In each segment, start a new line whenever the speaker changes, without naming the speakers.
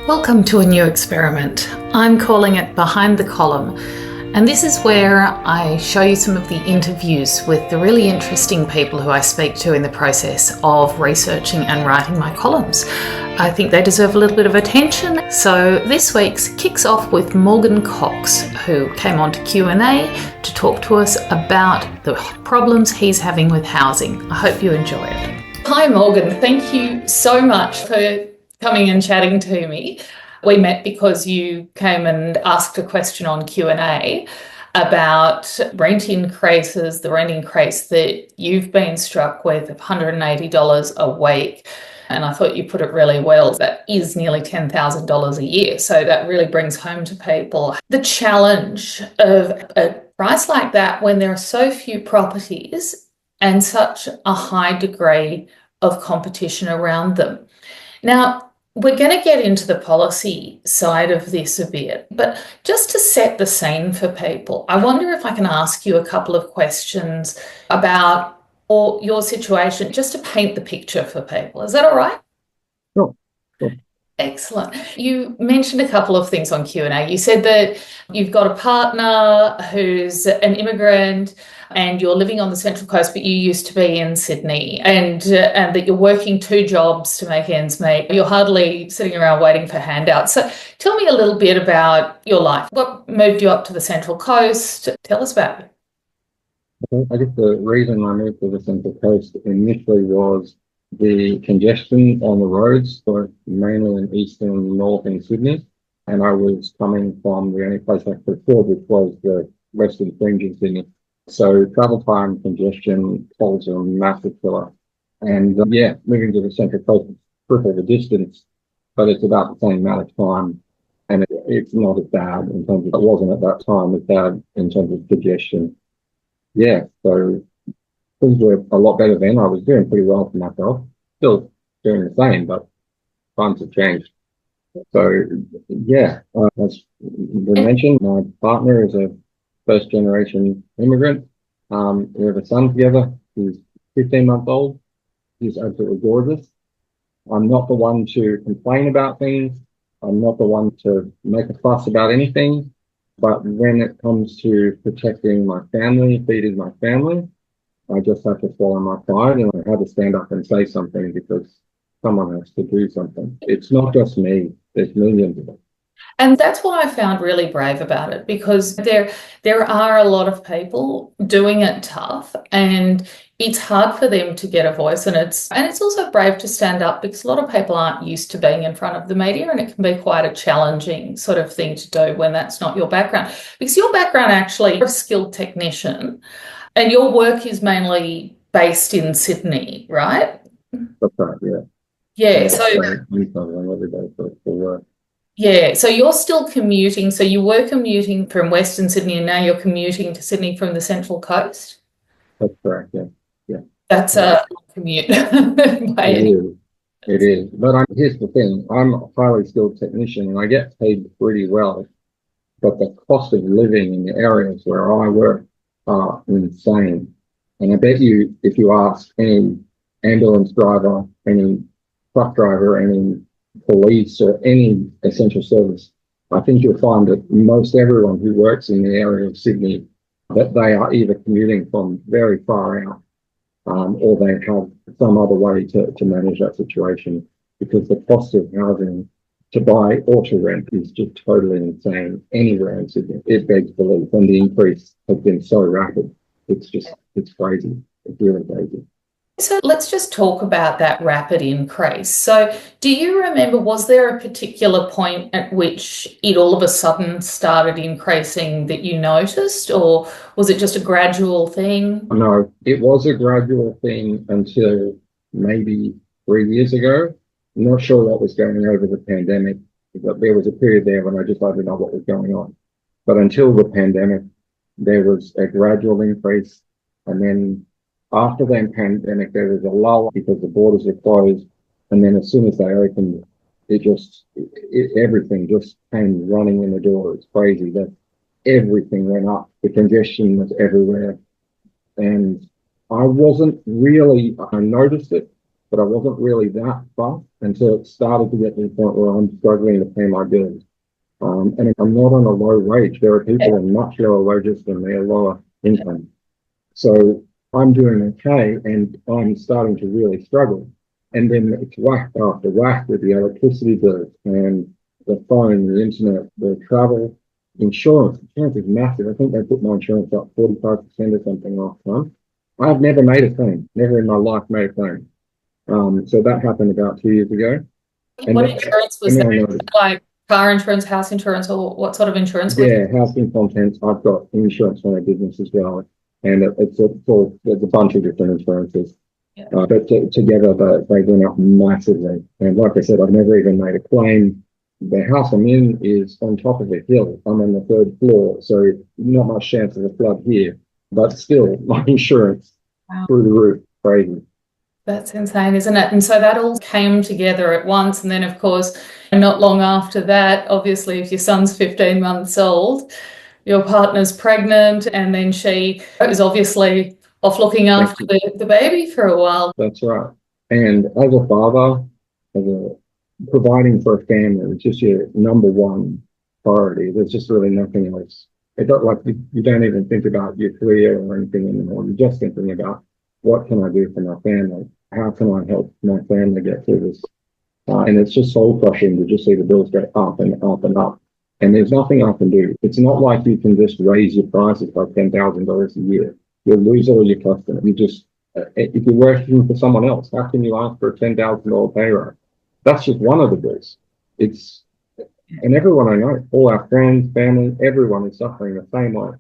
Welcome to a new experiment. I'm calling it Behind the Column, and this is where I show you some of the interviews with the really interesting people who I speak to in the process of researching and writing my columns. I think they deserve a little bit of attention. So this week's kicks off with Morgan Cox, who came on to Q&A to talk to us about the problems he's having with housing. I hope you enjoy it. Hi Morgan, thank you so much for coming and chatting to me. We met because you came and asked a question on Q&A about rent increases, the rent increase that you've been struck with of $180 a week. And I thought you put it really well. That is nearly $10,000 a year. So that really brings home to people the challenge of a price like that when there are so few properties and such a high degree of competition around them. Now, we're going to get into the policy side of this a bit, but just to set the scene for people, I wonder if I can ask you a couple of questions about your situation, just to paint the picture for people. Is that all right?
Sure.
Excellent. You mentioned a couple of things on Q&A. You said that you've got a partner who's an immigrant and you're living on the Central Coast, but you used to be in Sydney, and that you're working two jobs to make ends meet. You're hardly sitting around waiting for handouts. So tell me a little bit about your life. What moved you up to the Central Coast? Tell us about it.
I guess the reason I moved to the Central Coast initially was the congestion on the roads, so mainly in eastern and northern Sydney. And I was coming from the only place I could afford, which was the western fringe of Sydney. So travel time, congestion, tolls are a massive killer. And moving to the Central Coast is triple the distance, but it's about the same amount of time. And it's not as bad in terms of, it wasn't at that time as bad in terms of congestion. Yeah, so things were a lot better then. I was doing pretty well for myself, still doing the same, but times have changed. So, as we mentioned, my partner is a first generation immigrant. We have a son together. He's 15 months old. He's absolutely gorgeous. I'm not the one to complain about things. I'm not the one to make a fuss about anything. But when it comes to protecting my family, feeding my family, I just have to swallow my pride, and I had to stand up and say something because someone has to do something. It's not just me. There's millions of them.
And that's what I found really brave about it, because there are a lot of people doing it tough, and it's hard for them to get a voice, and it's also brave to stand up because a lot of people aren't used to being in front of the media, and it can be quite a challenging sort of thing to do when that's not your background. Because your background, actually, you're a skilled technician and your work is mainly based in Sydney, right?
That's right, yeah.
Yeah, so
every day for work.
yeah, so you're still commuting. So you were commuting from Western Sydney and now you're commuting to Sydney from the Central Coast?
That's correct, yeah.
That's a long commute.
It is. But here's the thing. I'm a highly skilled technician and I get paid pretty well. But the cost of living in the areas where I work are insane. And I bet you, if you ask any ambulance driver, any truck driver, any police or any essential service, I think you'll find that most everyone who works in the area of Sydney, that they are either commuting from very far out or they have some other way to manage that situation, because the cost of housing to buy or to rent is just totally insane anywhere in Sydney. It begs belief, and the increase has been so rapid. It's crazy. It's really crazy.
So let's just talk about that rapid increase. So do you remember, was there a particular point at which it all of a sudden started increasing that you noticed, or was it just a gradual thing?
No, it was a gradual thing until maybe 3 years ago. I'm not sure what was going on over the pandemic, but there was a period there when I just didn't know what was going on. But until the pandemic, there was a gradual increase, and then after the pandemic, there was a lull because the borders were closed. And then as soon as they opened, everything just came running in the door. It's crazy that everything went up. The congestion was everywhere. And I noticed it but I wasn't really that fast until it started to get to the point where I'm struggling to pay my bills. And I'm not on a low wage. There are people on much lower wages than me, a lower income. So I'm doing okay, and I'm starting to really struggle. And then it's whack after whack with the electricity bills and the phone, the internet, the travel, insurance. Insurance is massive. I think they put my insurance up 45% or something last time. I've never made a claim, never in my life made a claim. So that happened about 2 years ago. And
What
then,
insurance was
and then I
that?
noticed,
Like car insurance, house insurance, or what sort of insurance was
yeah, housing contents. I've got insurance for my business as well, and there's a bunch of different insurances.
Yeah.
But together they went up massively. And like I said, I've never even made a claim. The house I'm in is on top of a hill. I'm on the third floor, so not much chance of a flood here. But still, my insurance through the roof, crazy.
That's insane, isn't it? And so that all came together at once. And then, of course, not long after that, obviously, if your son's 15 months old, your partner's pregnant, and then she is obviously off looking after the baby for a while.
That's right. And as a father, providing for a family is just your number one priority. There's just really nothing else. It don't, like you don't even think about your career or anything anymore. You're just thinking about what can I do for my family? How can I help my family get through this? And it's just soul crushing to just see the bills go up and up and up. And there's nothing I can do. It's not like you can just raise your prices by $10,000 a year. You'll lose all your customers. If you're working for someone else, how can you ask for a $10,000 pay rise? That's just one of the bills. And everyone I know, all our friends, family, everyone is suffering the same way.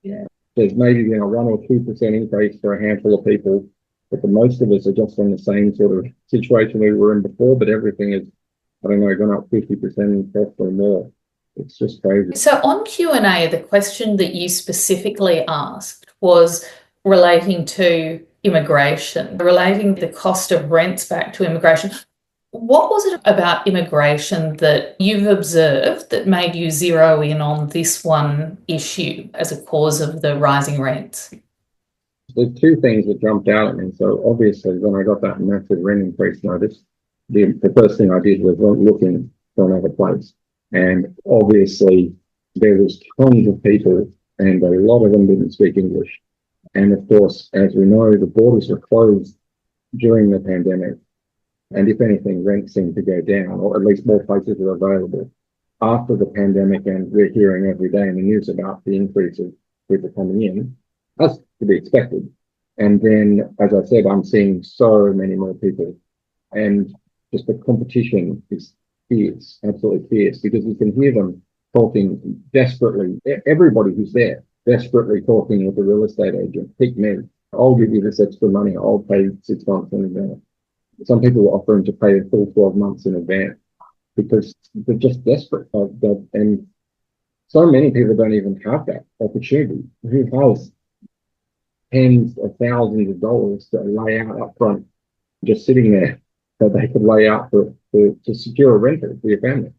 Yeah.
There's maybe 1 or 2% increase for a handful of people, but the most of us are just in the same sort of situation we were in before, but everything is, I don't know, gone up 50% and possibly more. It's just crazy.
So on Q&A, the question that you specifically asked was relating to immigration, relating the cost of rents back to immigration. What was it about immigration that you've observed that made you zero in on this one issue as a cause of the rising rents?
There's two things that jumped out at me. So obviously, when I got that massive rent increase notice, the first thing I did was went looking for another place. And obviously, there was tons of people, and a lot of them didn't speak English. And of course, as we know, the borders were closed during the pandemic. And if anything, rents seemed to go down, or at least more places were available after the pandemic. And we're hearing every day in the news about the increase of people coming in, as to be expected. And then, as I said, I'm seeing so many more people, and just the competition is fierce, absolutely fierce, because you can hear them talking desperately. Everybody who's there, desperately talking with the real estate agent. Pick me. I'll give you this extra money. I'll pay 6 months in advance. Some people are offering to pay a full 12 months in advance because they're just desperate. And so many people don't even have that opportunity. Who has tens of thousands of dollars to lay out up front, just sitting there that they could lay out to secure a rental for your family?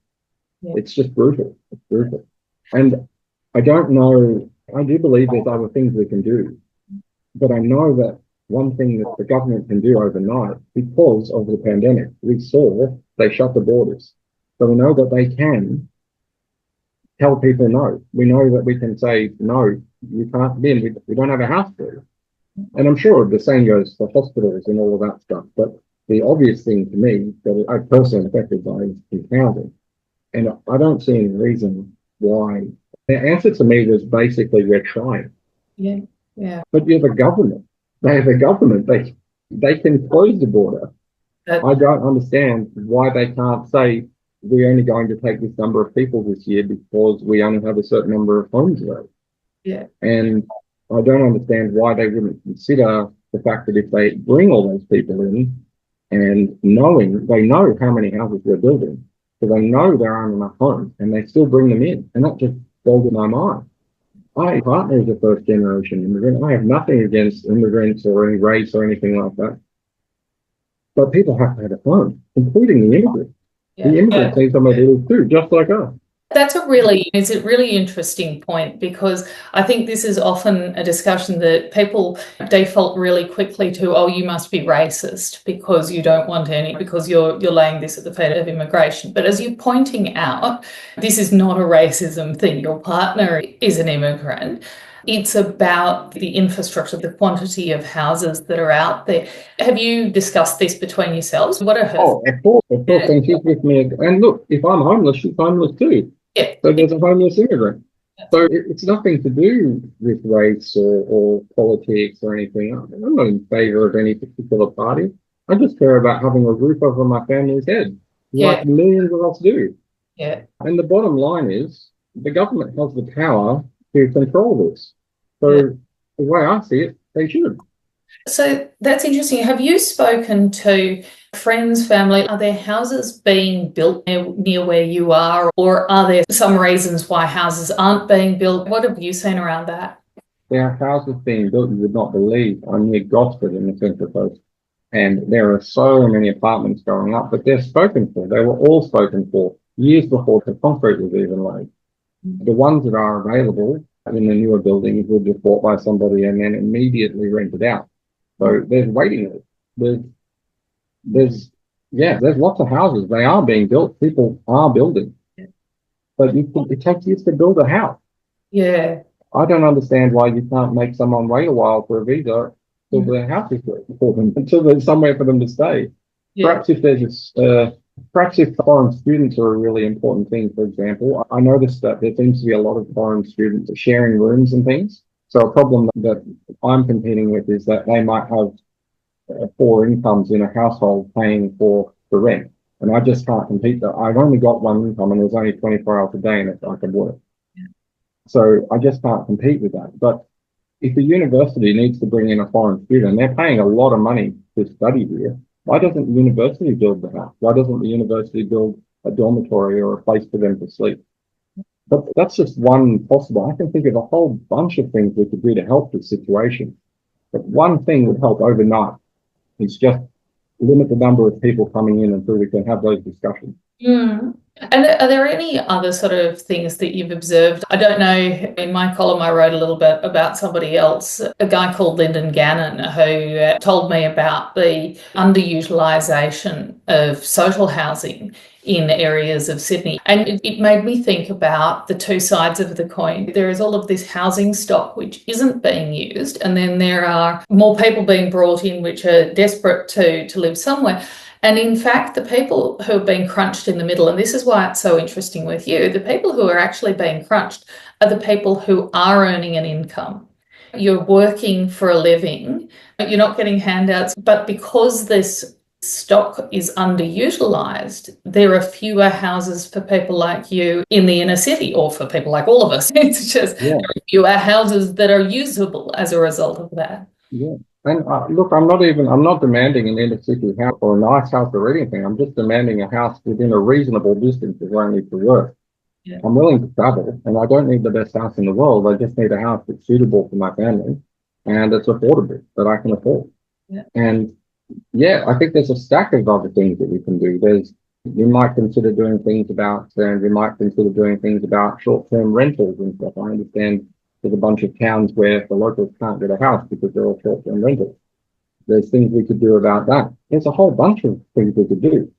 Yeah. It's just brutal. It's brutal. And I don't know, I do believe there's other things we can do, but I know that one thing that the government can do overnight, because of the pandemic, we saw they shut the borders. So we know that they can tell people no. We know that we can say, no, you can't be in, we don't have a house for you. And I'm sure the same goes for hospitals and all of that stuff. But the obvious thing to me that I personally affected by is housing. And I don't see any reason why. The answer to me was basically, we're trying.
Yeah, yeah.
But you have a government. They have a government. They can close the border. I don't understand why they can't say, we're only going to take this number of people this year because we only have a certain number of homes there.
Yeah.
And I don't understand why they wouldn't consider the fact that if they bring all those people in, and they know how many houses we're building, so they know there aren't enough homes, and they still bring them in. And that just boggles my mind. My partner is a first-generation immigrant. I have nothing against immigrants or any race or anything like that. But people have to have a home, including the immigrants. Yeah. The immigrants need somewhere to live too, just like us.
It's a really interesting point, because I think this is often a discussion that people default really quickly to, oh, you must be racist because you don't want any, because you're laying this at the feet of immigration. But as you're pointing out, this is not a racism thing. Your partner is an immigrant. It's about the infrastructure, the quantity of houses that are out there. Have you discussed this between yourselves? What are her?
Oh, of course, and she's with me. And look, if I'm homeless, she's homeless too.
Yeah.
So there's a homeless immigrant. So it's nothing to do with race or politics or anything. I'm not in favor of any particular party. I just care about having a roof over my family's head, like millions of us do.
Yeah.
And the bottom line is the government has the power to control this. So the way I see it, they should.
So that's interesting. Have you spoken to friends, family? Are there houses being built near where you are, or are there some reasons why houses aren't being built? What have you seen around that?
There are houses being built you would not believe. I'm near Gosford in the Central Coast, and there are so many apartments going up, but they're spoken for. They were all spoken for years before the concrete was even laid. The ones that are available in the newer buildings were just bought by somebody and then immediately rented out. So there's waiting lists. There's lots of houses. They are being built. People are building. But it takes years to build a house.
Yeah.
I don't understand why you can't make someone wait a while for a visa till their house is built for them, until there's somewhere for them to stay. Yeah. Perhaps if foreign students are a really important thing, for example, I noticed that there seems to be a lot of foreign students sharing rooms and things. So a problem that I'm competing with is that they might have 4 incomes in a household paying for the rent. And I just can't compete that. I've only got 1 income and there's only 24 hours a day and I can work. Yeah. So I just can't compete with that. But if a university needs to bring in a foreign student, they're paying a lot of money to study here. Why doesn't the university build the house? Why doesn't the university build a dormitory or a place for them to sleep? But that's just one possible. I can think of a whole bunch of things we could do to help this situation. But one thing would help overnight is just limit the number of people coming in until we can have those discussions.
Mm. And are there any other sort of things that you've observed? I don't know, in my column I wrote a little bit about somebody else, a guy called Lyndon Gannon, who told me about the underutilisation of social housing in areas of Sydney. And it made me think about the two sides of the coin. There is all of this housing stock which isn't being used, and then there are more people being brought in which are desperate to live somewhere. And in fact, the people who are being crunched in the middle, and this is why it's so interesting with you, the people who are actually being crunched are the people who are earning an income. You're working for a living, you're not getting handouts, but because this stock is underutilised, there are fewer houses for people like you in the inner city, or for people like all of us. It's just there are fewer houses that are usable as a result of that.
Yeah. And look, I'm not demanding an inner city house or a nice house or anything. I'm just demanding a house within a reasonable distance of where I need to work. Yeah. I'm willing to travel, and I don't need the best house in the world. I just need a house that's suitable for my family and it's affordable, that I can afford. Yeah. And I think there's a stack of other things that we can do. You might consider doing things about short-term rentals and stuff. I understand there's a bunch of towns where the locals can't get a house because they're all short-term rentals. There's things we could do about that. There's a whole bunch of things we could do.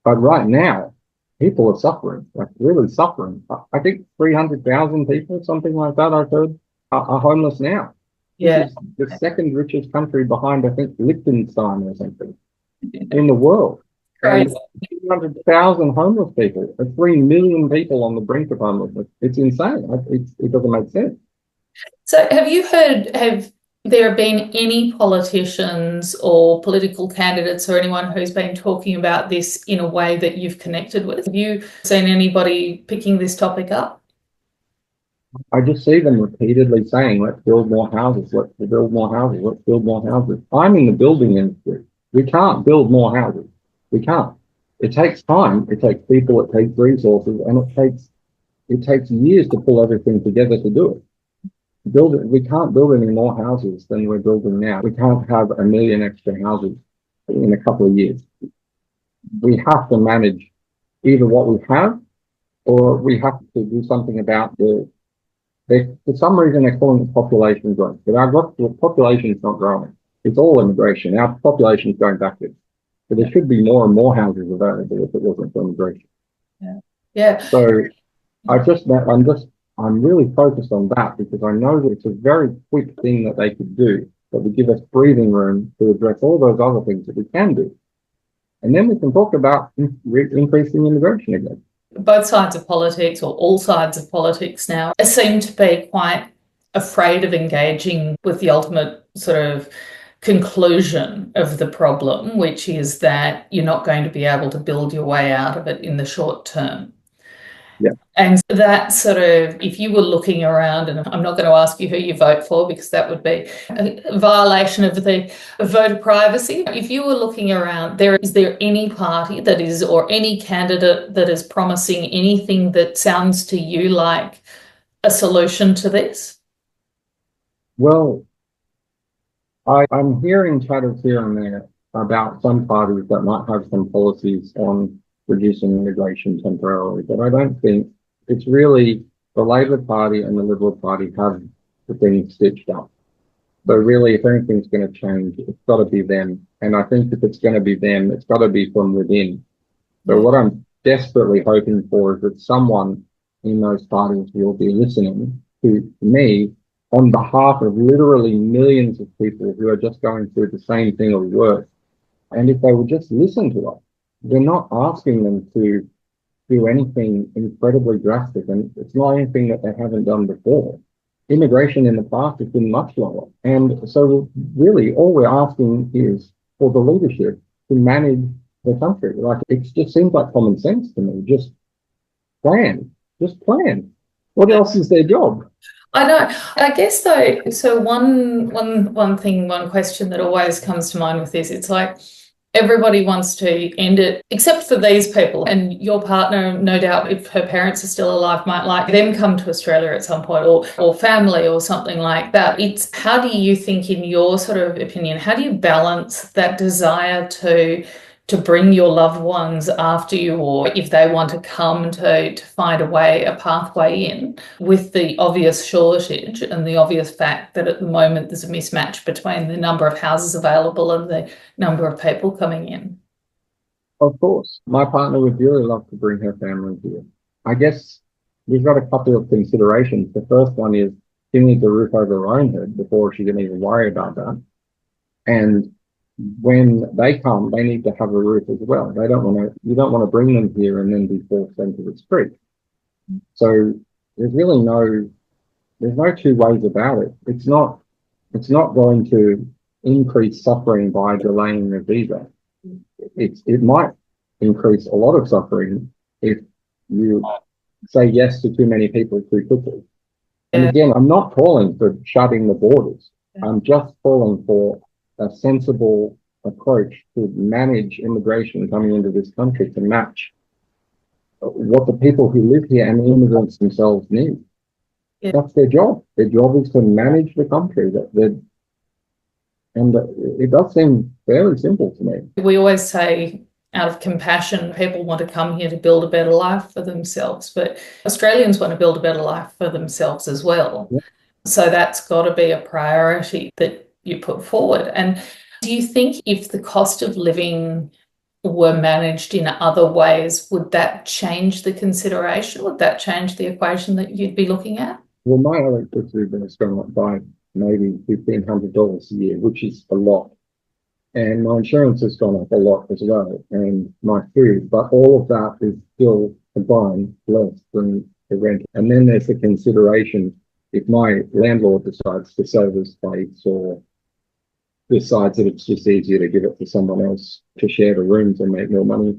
But right now, people are suffering, like really suffering. I think 300,000 people, something like that, I've heard, are homeless now. Yeah. This is the second richest country behind, I think, Liechtenstein or something in the world. Right. 200,000 homeless people, 3 million people on the brink of homelessness. It's insane. It doesn't make sense.
So have there been any politicians or political candidates or anyone who's been talking about this in a way that you've connected with? Have you seen anybody picking this topic up?
I just see them repeatedly saying, let's build more houses, let's build more houses, let's build more houses. I'm in the building industry. We can't build more houses. We can't. It takes time, it takes people, it takes resources, and it takes years to pull everything together to do it. We can't build any more houses than we're building now. We can't have 1 million extra houses in a couple of years. We have to manage either what we have or we have to do something about for some reason they're calling it population growth, but the population is not growing. It's all immigration. Our population is going backwards. So there should be more and more houses available if it wasn't for immigration.
Yeah. Yeah.
So I'm really focused on that because I know that it's a very quick thing that they could do that would give us breathing room to address all those other things that we can do. And then we can talk about increasing immigration again.
Both sides of politics, or all sides of politics now, seem to be quite afraid of engaging with the ultimate sort of conclusion of the problem, which is that you're not going to be able to build your way out of it in the short term.
Yeah.
And that sort of, if you were looking around, and I'm not going to ask you who you vote for because that would be a violation of the voter privacy. If you were looking around, is there any party that is, or any candidate that is promising anything that sounds to you like a solution to this?
Well, I'm hearing chatters here and there about some parties that might have some policies on reducing immigration temporarily, but I don't think it's really the Labor Party and the Liberal Party have the thing stitched up. So really, if anything's going to change, it's got to be them. And I think if it's going to be them, it's got to be from within. So what I'm desperately hoping for is that someone in those parties will be listening to me on behalf of literally millions of people who are just going through the same thing or worse. And if they would just listen to us, we're not asking them to do anything incredibly drastic, and it's not anything that they haven't done before. Immigration in the past has been much lower. And so really all we're asking is for the leadership to manage the country. Like, it just seems like common sense to me. Just plan. What else is their job?
I know. I guess though, so one question that always comes to mind with this, it's like everybody wants to end it, except for these people. And your partner, no doubt, if her parents are still alive, might like them come to Australia at some point, or family or something like that. It's, how do you think, in your sort of opinion, how do you balance that desire to bring your loved ones after you, or if they want to come, to find a pathway in, with the obvious shortage and the obvious fact that at the moment there's a mismatch between the number of houses available and the number of people coming in?
Of course, my partner would really love to bring her family here. I guess we've got a couple of considerations. The first one is she needs a roof over her own head before she can even worry about that. And when they come, they need to have a roof as well. You don't want to bring them here and then be forced into the street. So there's no two ways about it. It's not going to increase suffering by delaying the visa. It might increase a lot of suffering if you say yes to too many people too quickly. And again, I'm not calling for shutting the borders. I'm just calling for a sensible approach to manage immigration coming into this country to match what the people who live here and the immigrants themselves need. Yeah. That's their job. Their job is to manage the country. It does seem fairly simple to me.
We always say, out of compassion, people want to come here to build a better life for themselves, but Australians want to build a better life for themselves as well. Yeah. So that's got to be a priority that you put forward. And do you think if the cost of living were managed in other ways, would that change the consideration? Would that change the equation that you'd be looking at?
Well, my electricity bill has gone up by maybe $1,500 a year, which is a lot. And my insurance has gone up a lot as well, and my food, but all of that is still combined less than the rent. And then there's the consideration, if my landlord decides to sell this place, or decides that it's just easier to give it to someone else to share the rooms and make more money,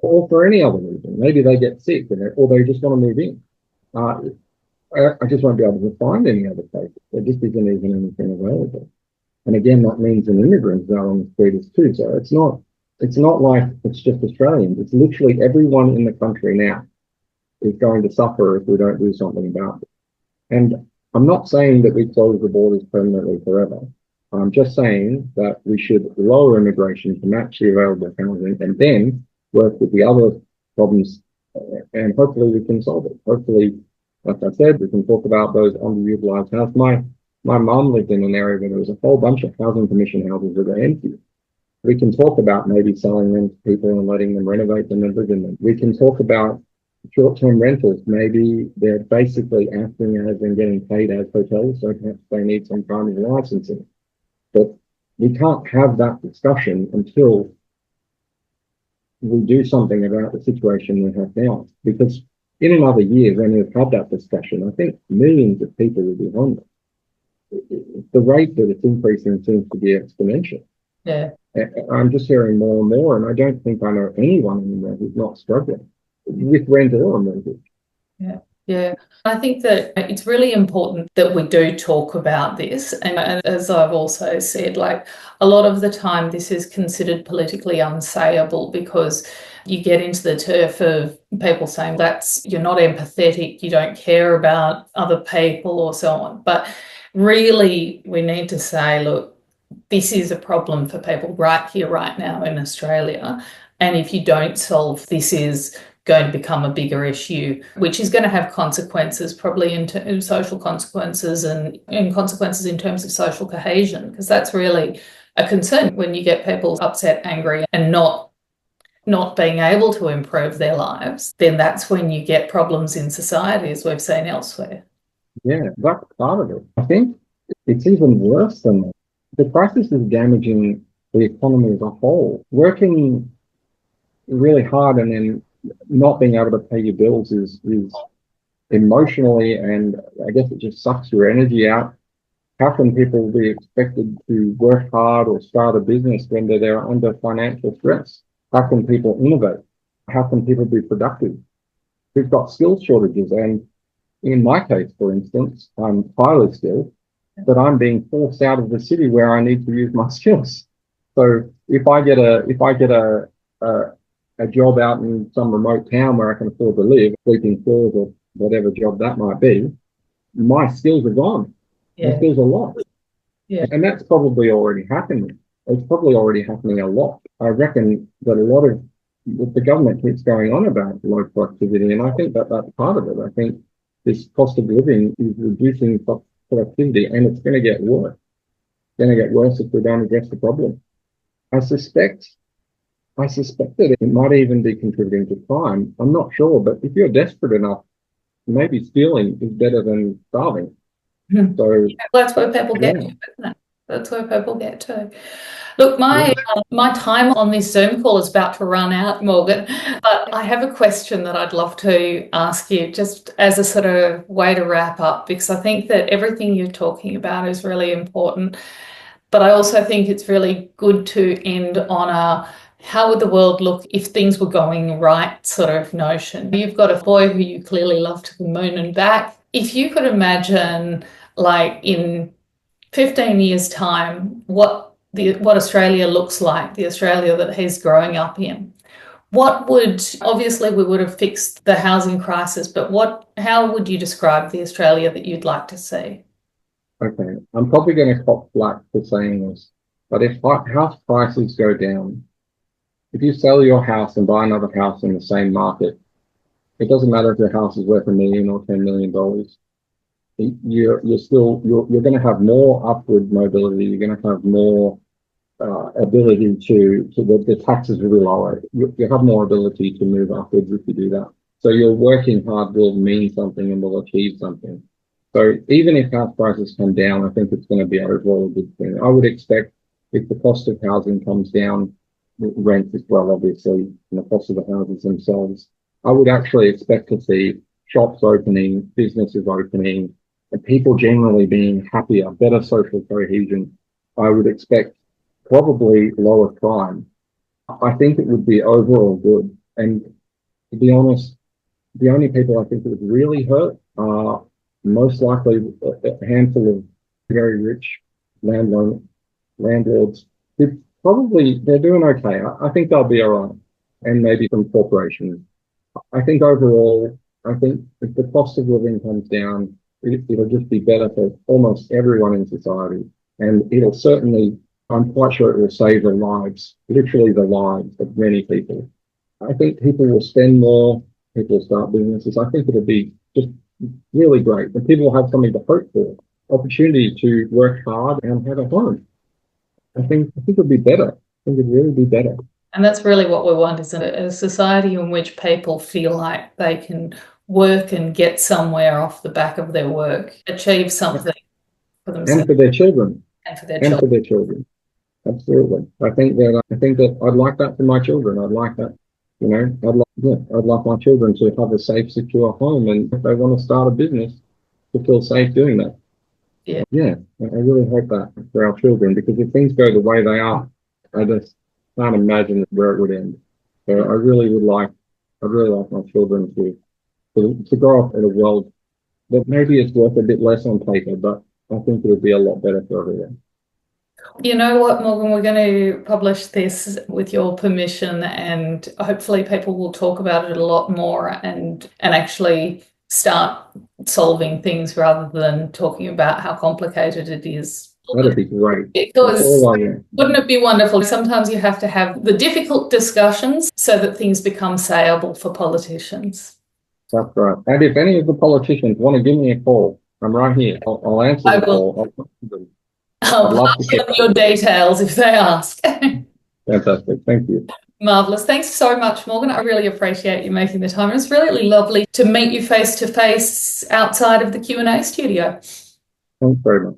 or for any other reason. Maybe they get sick or they just want to move in. I just won't be able to find any other places. There just isn't even anything available. And again, that means an immigrant out on the street is too. So it's not like it's just Australians. It's literally everyone in the country now is going to suffer if we don't do something about it. And I'm not saying that we close the borders permanently forever. I'm just saying that we should lower immigration to match the available housing and then work with the other problems and hopefully we can solve it. Hopefully, like I said, we can talk about those underutilized houses. My mum lived in an area where there was a whole bunch of housing commission houses that were empty. We can talk about maybe selling them to people and letting them renovate them and live in them. We can talk about short-term rentals. Maybe they're basically acting as and getting paid as hotels, so perhaps they need some kind of licensing. But we can't have that discussion until we do something about the situation we have now. Because in another year, when we've had that discussion, I think millions of people will be homeless. The rate that it's increasing seems to be exponential.
Yeah.
I'm just hearing more and more, and I don't think I know anyone anymore who's not struggling with rent or a mortgage.
Yeah. Yeah, I think that it's really important that we do talk about this. And as I've also said, like a lot of the time this is considered politically unsayable because you get into the turf of people saying you're not empathetic, you don't care about other people or so on. But really we need to say, look, this is a problem for people right here, right now in Australia. And if you don't solve this is going to become a bigger issue, which is going to have consequences, probably in social consequences and consequences in terms of social cohesion, because that's really a concern when you get people upset, angry, and not being able to improve their lives. Then that's when you get problems in society, as we've seen elsewhere.
Yeah, that's part of it. I think it's even worse than that. The crisis is damaging the economy as a whole. Working really hard and then not being able to pay your bills is emotionally, and I guess it just sucks your energy out. How can people be expected to work hard or start a business when they're under financial stress? How can people innovate? How can people be productive? We've got skills shortages, and in my case, for instance, I'm highly skilled, but I'm being forced out of the city where I need to use my skills. So if I get a job out in some remote town where I can afford to live, sweeping floors or whatever job that might be, my skills are gone.
Yeah.
My skills are lost.
Yeah.
And that's probably already happening. It's probably already happening a lot. I reckon that a lot of the government keeps going on about low productivity, and I think that that's part of it. I think this cost of living is reducing productivity, and it's going to get worse. It's going to get worse if we don't address the problem. I suspect that it might even be contributing to crime. I'm not sure, but if you're desperate enough, maybe stealing is better than starving. So
that's where people get to, isn't it? That's where people get to. Look, my time on this Zoom call is about to run out, Morgan, but I have a question that I'd love to ask you just as a sort of way to wrap up, because I think that everything you're talking about is really important. But I also think it's really good to end on a how would the world look if things were going right sort of notion. You've got a boy who you clearly love to the moon and back. If you could imagine, like in 15 years' time, what Australia looks like, the Australia that he's growing up in, obviously we would have fixed the housing crisis, but how would you describe the Australia that you'd like to see?
Okay, I'm probably going to cop flack for saying this, but if house prices go down, if you sell your house and buy another house in the same market, it doesn't matter if your house is worth $1 million or $10 million. You're going to have more upward mobility. You're going to have more ability to the taxes will be lower. You have more ability to move upwards if you do that. So your working hard will mean something and will achieve something. So even if house prices come down, I think it's going to be overall a good thing. I would expect if the cost of housing comes down, rent as well, obviously, and the cost of the houses themselves, I would actually expect to see shops opening, businesses opening, and people generally being happier, better social cohesion. I would expect probably lower crime. I think it would be overall good. And to be honest, the only people I think that would really hurt are most likely a handful of very rich landlords who they're doing okay. I think they'll be all right. And maybe some corporations. I think overall, if the cost of living comes down, it'll just be better for almost everyone in society. And it'll certainly, I'm quite sure it will save their lives, literally the lives of many people. I think people will spend more, people start businesses. I think it'll be just really great. And people will have something to hope for, opportunity to work hard and have a home. I think it'll be better. I think it'd really be better.
And that's really what we want, isn't it? A society in which people feel like they can work and get somewhere off the back of their work, achieve something for themselves.
And for their children.
And for their
and
children.
for their children. Absolutely. I think that I'd like that for my children. I'd like that, I'd like my children to have a safe, secure home, and if they want to start a business, to feel safe doing that. Yeah. I really hope that for our children, because if things go the way they are, I just can't imagine where it would end. So I'd really like my children to grow up in a world that maybe it's worth a bit less on paper, but I think it would be a lot better for everyone.
You know what, Morgan, we're going to publish this with your permission, and hopefully people will talk about it a lot more and actually start solving things rather than talking about how complicated it is.
That'd be great.
Because wouldn't it be wonderful? Sometimes you have to have the difficult discussions so that things become sayable for politicians.
That's right. And if any of the politicians want to give me a call, I'm right here. I'll answer the call.
I'll pass on your details if they ask.
Fantastic. Thank you.
Marvellous. Thanks so much, Morgan. I really appreciate you making the time. It's really lovely to meet you face to face outside of the Q&A studio.
Thanks very much.